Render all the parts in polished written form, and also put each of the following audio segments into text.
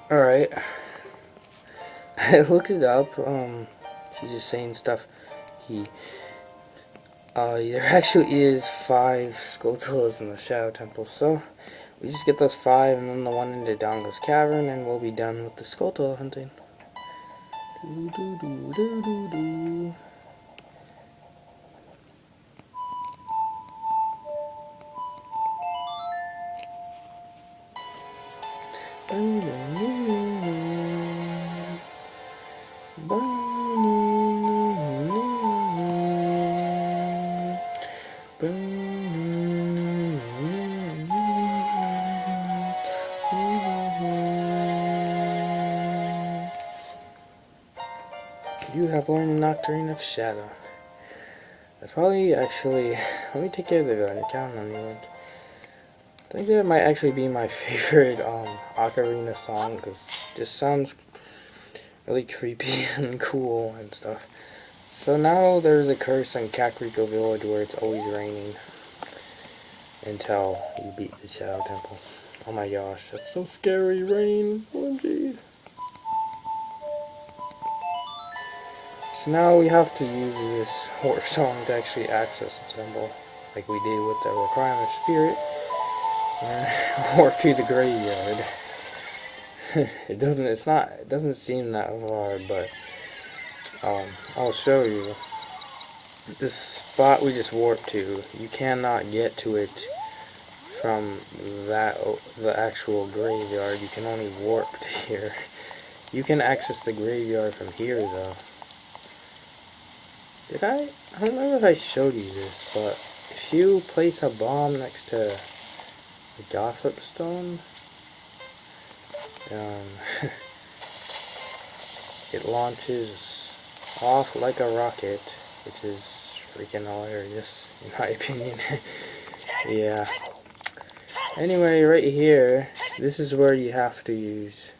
Alright. I looked it up. He's just saying stuff. There actually is 5 Skulltulas in the Shadow Temple, so we just get those 5 and then the one into Dongo's Cavern, and we'll be done with the Skulltula hunting. Do, do, do, do, do, do. You have learned Nocturne of Shadow. That's probably actually. Let me take care of the account on you, Link. I think that might actually be my favorite Ocarina song because it just sounds really creepy and cool and stuff. So now there's a curse on Kakariko Village where it's always raining until you beat the Shadow Temple. Oh my gosh, that's so scary, rain. OMG. So now we have to use this horror song to actually access the temple, like we did with the Ocarina of Spirit, or to the graveyard. It doesn't seem that hard, but I'll show you. This spot we just warped to, you cannot get to it from the actual graveyard. You can only warp to here. You can access the graveyard from here, though. I don't remember if I showed you this, but if you place a bomb next to the Gossip Stone, it launches off like a rocket, which is freaking hilarious, in my opinion. Yeah. Anyway, right here, this is where you have to use.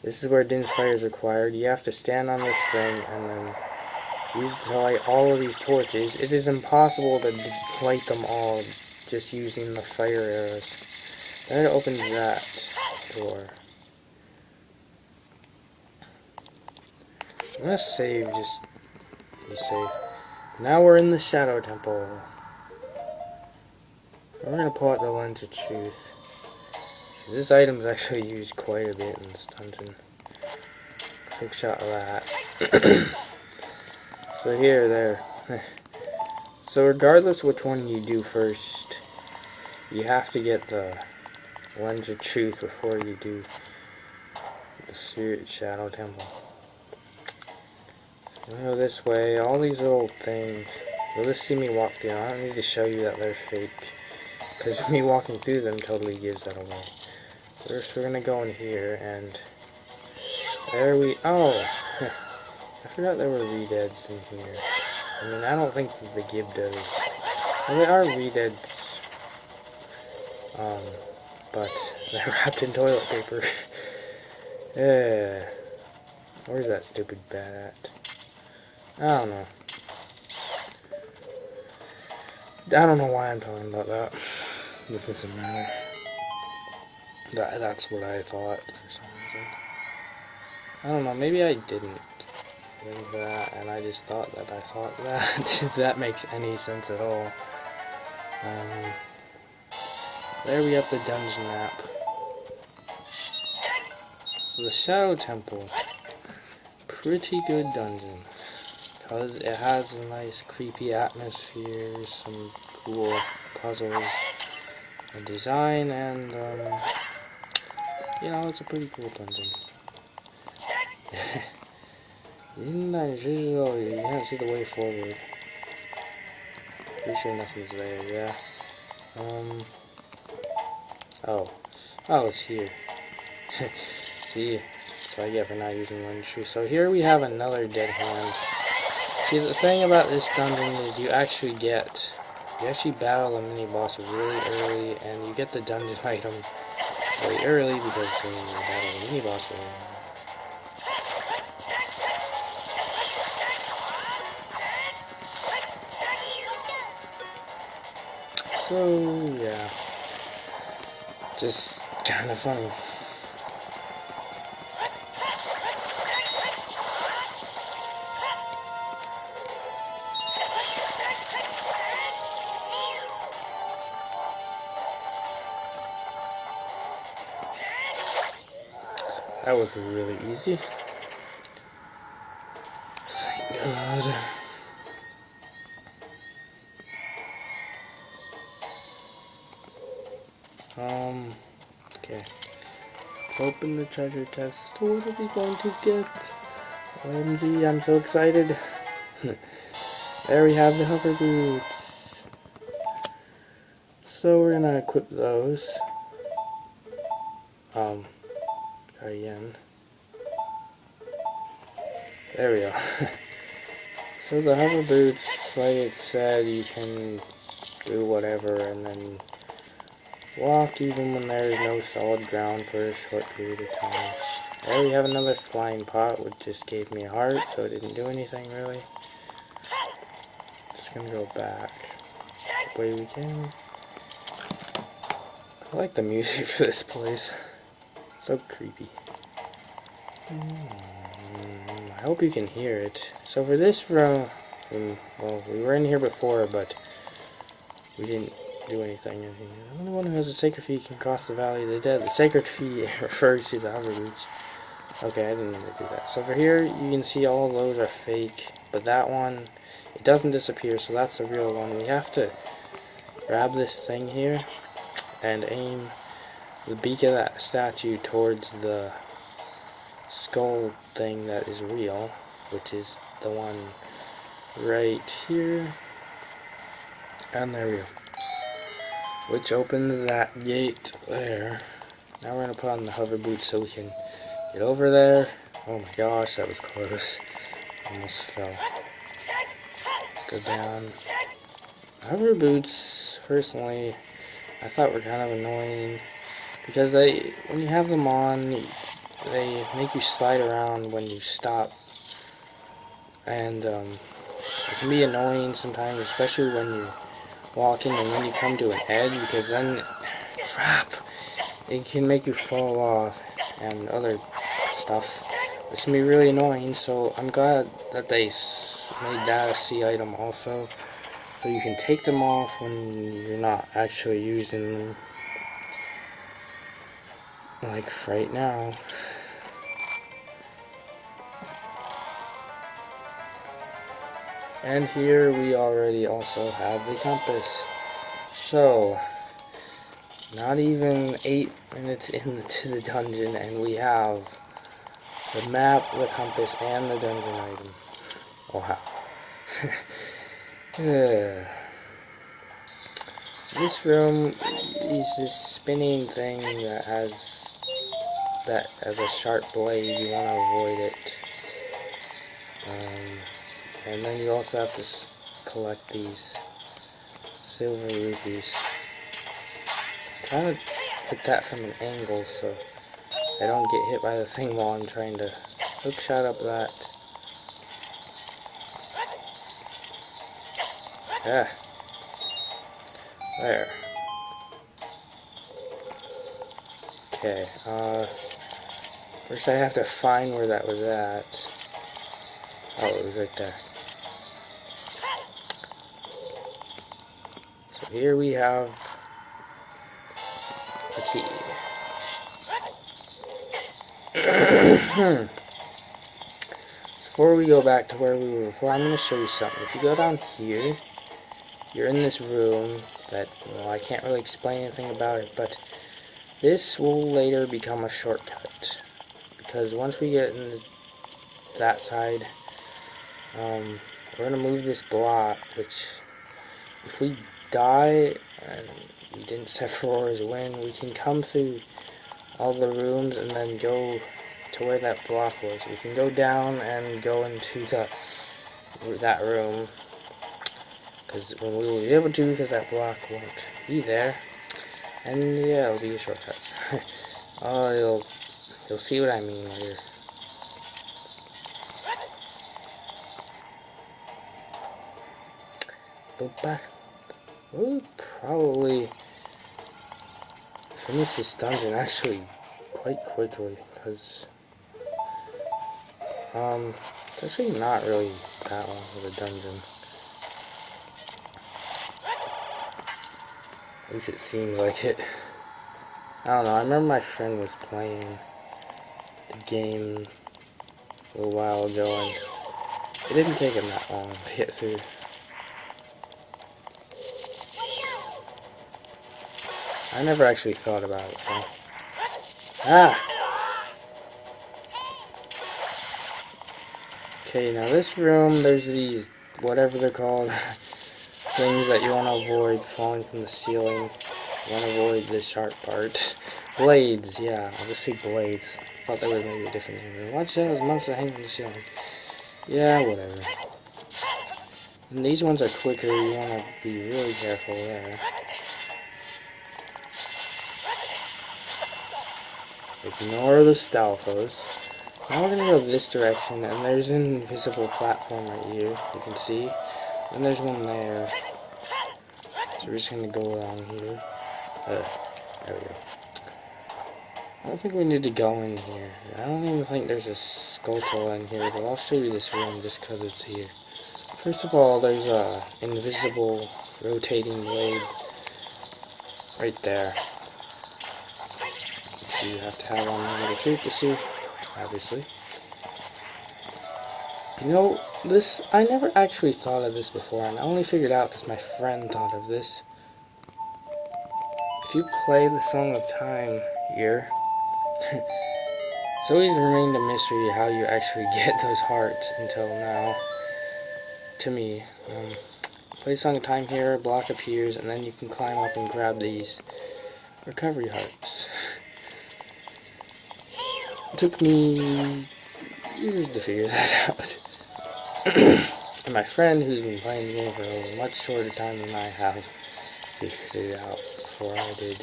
This is where Din's Fire is required. You have to stand on this thing and then use it to light all of these torches. It is impossible to light them all just using the fire arrows. Then it opens that door. I'm gonna save, just be safe. Now we're in the Shadow Temple. We're gonna pull out the Lens of Truth. This item is actually used quite a bit in this dungeon. Quick shot of that. So there. So regardless which one you do first, you have to get the Lens of Truth before you do the Spirit Shadow Temple. Go this way. All these little things, you'll just see me walk through. I don't need to show you that they're fake, because me walking through them totally gives that away. First we're gonna go in here, and there we... Oh! I forgot there were redeads in here. I mean, I don't think the Gib does. Well, they are redeads. But they're wrapped in toilet paper. Yeah. Where's that stupid bat at? I don't know. I don't know why I'm talking about that. This doesn't matter. That's what I thought for some reason. I don't know, maybe I didn't think that, and I just thought that I thought that. If that makes any sense at all. There we have the dungeon map. So the Shadow Temple. Pretty good dungeon. Because it has a nice creepy atmosphere, some cool puzzles, and design, and you know, it's a pretty cool dungeon. You can't see the way forward. Pretty sure nothing's there, yeah. Oh, it's here. See, so I get for not using one tree. So here we have another dead hand. See, the thing about this dungeon is you actually battle the mini-boss really early, and you get the dungeon item really early because you battle the mini-boss early. So, yeah. Just kind of funny. That was really easy. Thank God. Okay. Let's open the treasure chest. What are we going to get? OMG, I'm so excited. There we have the hover boots. So we're gonna equip those. Again. There we go. So the hover boots, like it said, you can do whatever and then walk even when there is no solid ground for a short period of time. There we have another flying pot, which just gave me a heart, so it didn't do anything really. Just gonna go back the way we can. I like the music for this place. It's so creepy. I hope you can hear it. So for this room, well, we were in here before, but we didn't do anything. The only one who has a sacred fee can cross the valley of the dead. The sacred fee refers to the hover boots. Okay, I didn't mean to do that. So for here, you can see all of those are fake, but that one, it doesn't disappear, so that's the real one. We have to grab this thing here and aim the beak of that statue towards the skull thing that is real, which is the one right here. And there we go. Which opens that gate there. Now we're going to put on the hover boots so we can get over there. Oh my gosh, that was close. Almost fell. Let's go down. Hover boots, personally, I thought were kind of annoying. Because when you have them on, they make you slide around when you stop. And it can be annoying sometimes, especially when you're walking and when you come to an edge, because then, crap, it can make you fall off and other stuff, which can be really annoying. So I'm glad that they made that a C item also, so you can take them off when you're not actually using them, like right now. And here we already also have the compass. So, not even 8 minutes into the dungeon and we have the map, the compass, and the dungeon item. Wow. This room is this spinning thing that has that as a sharp blade. You want to avoid it. And then you also have to collect these silver rupees. I'm trying to hit that from an angle so I don't get hit by the thing while I'm trying to hook shot up that. Yeah. There. Okay, first I have to find where that was at. Oh, it was right there. So here we have the key. Before we go back to where we were before, I'm going to show you something. If you go down here, you're in this room that, well, I can't really explain anything about it, but this will later become a shortcut. Because once we get in that side, we're going to move this block, which, if we die, and we didn't set Aurora's win, we can come through all the rooms and then go to where that block was. We can go down and go into that room, because when we will be able to, because that block won't be there. And yeah, it'll be a shortcut. Oh, you'll see what I mean later. We'll probably finish this dungeon actually quite quickly, because it's actually not really that long of a dungeon. At least it seems like it. I don't know, I remember my friend was playing the game a little while ago, and it didn't take him that long to get through. I never actually thought about it, though. Ah! Okay, now this room, there's these, whatever they're called, things that you want to avoid falling from the ceiling. You want to avoid this sharp part. Blades, yeah, I'll just say blades. I thought there was maybe a different name. Watch out, there's monsters hanging from the ceiling. Yeah, whatever. And these ones are quicker, you want to be really careful there. Ignore the Stalfos. Now we're going to go this direction, and there's an invisible platform right here, you can see. And there's one there. So we're just going to go along here. There we go. I don't think we need to go in here. I don't even think there's a Skulltula in here, but I'll show you this room just because it's here. First of all, there's a invisible rotating blade right there. So you have to have on the feet to see, obviously. You know, this, I never actually thought of this before, and I only figured out because my friend thought of this. If you play the Song of Time here, it's always remained a mystery how you actually get those hearts until now. To me, play Song of Time here, a block appears, and then you can climb up and grab these recovery hearts. It took me years to figure that out. And my friend, who's been playing the game for a much shorter time than I have, figured it out before I did.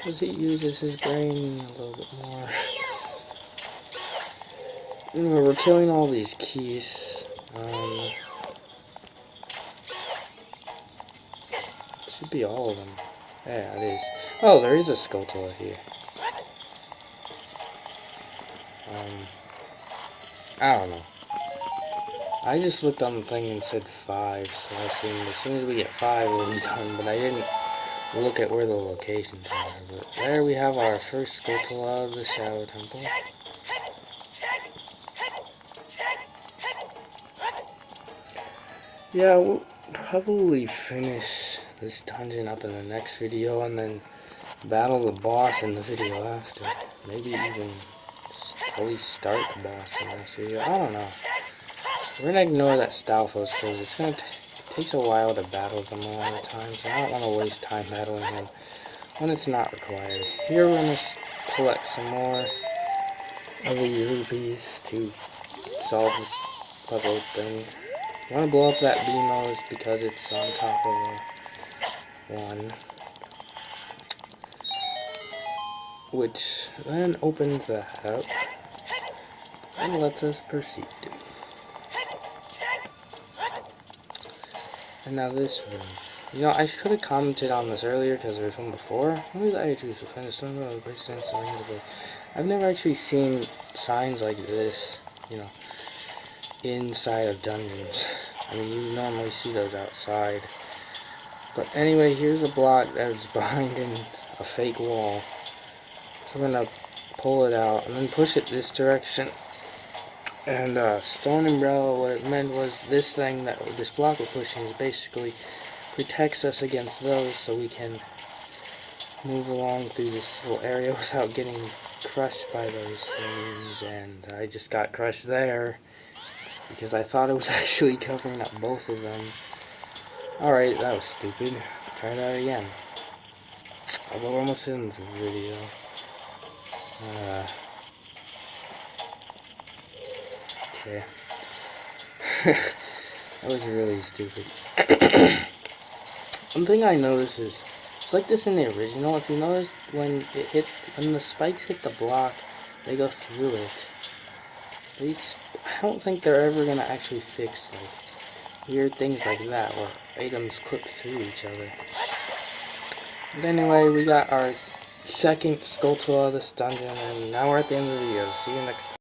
Because he uses his brain a little bit more. Anyway, we're killing all these keys. Should be all of them. Yeah, it is. Oh, there is a Skulltula here. I don't know. I just looked on the thing and said 5, so I assumed as soon as we get 5 we'll be done, but I didn't look at where the locations are. But there we have our first Skulltula of the Shadow Temple. Yeah, we'll probably finish this dungeon up in the next video and then battle the boss in the video after. Maybe even at least start the boss in the next video. I don't know. We're going to ignore that Stalfos because it's going to takes a while to battle them a lot of times. So I don't want to waste time battling him when it's not required. Here we're going to collect some more of the rupees to solve this puzzle thing. I want to blow up that Beamos because it's on top of one, which then opens that up and lets us proceed. And now this room. You know, I could have commented on this earlier because there was one before. What is I choose to find a stone road which stands the I've never actually seen signs like this, you know, inside of dungeons. I mean, you normally see those outside. But anyway, here's a block that's behind a fake wall. We're gonna pull it out and then push it this direction. And Stone Umbrella, what it meant was this thing, that this block we're pushing is basically protects us against those so we can move along through this little area without getting crushed by those things. And I just got crushed there because I thought it was actually covering up both of them. Alright, that was stupid. Try that again. Although we're almost in the video. Okay. That was really stupid. One thing I noticed is, it's like this in the original. If you notice, when the spikes hit the block, they go through it. I don't think they're ever gonna actually fix like weird things like that, where items clip through each other. But anyway, we got our second Skulltula of this dungeon, and now we're at the end of the video. See you next time.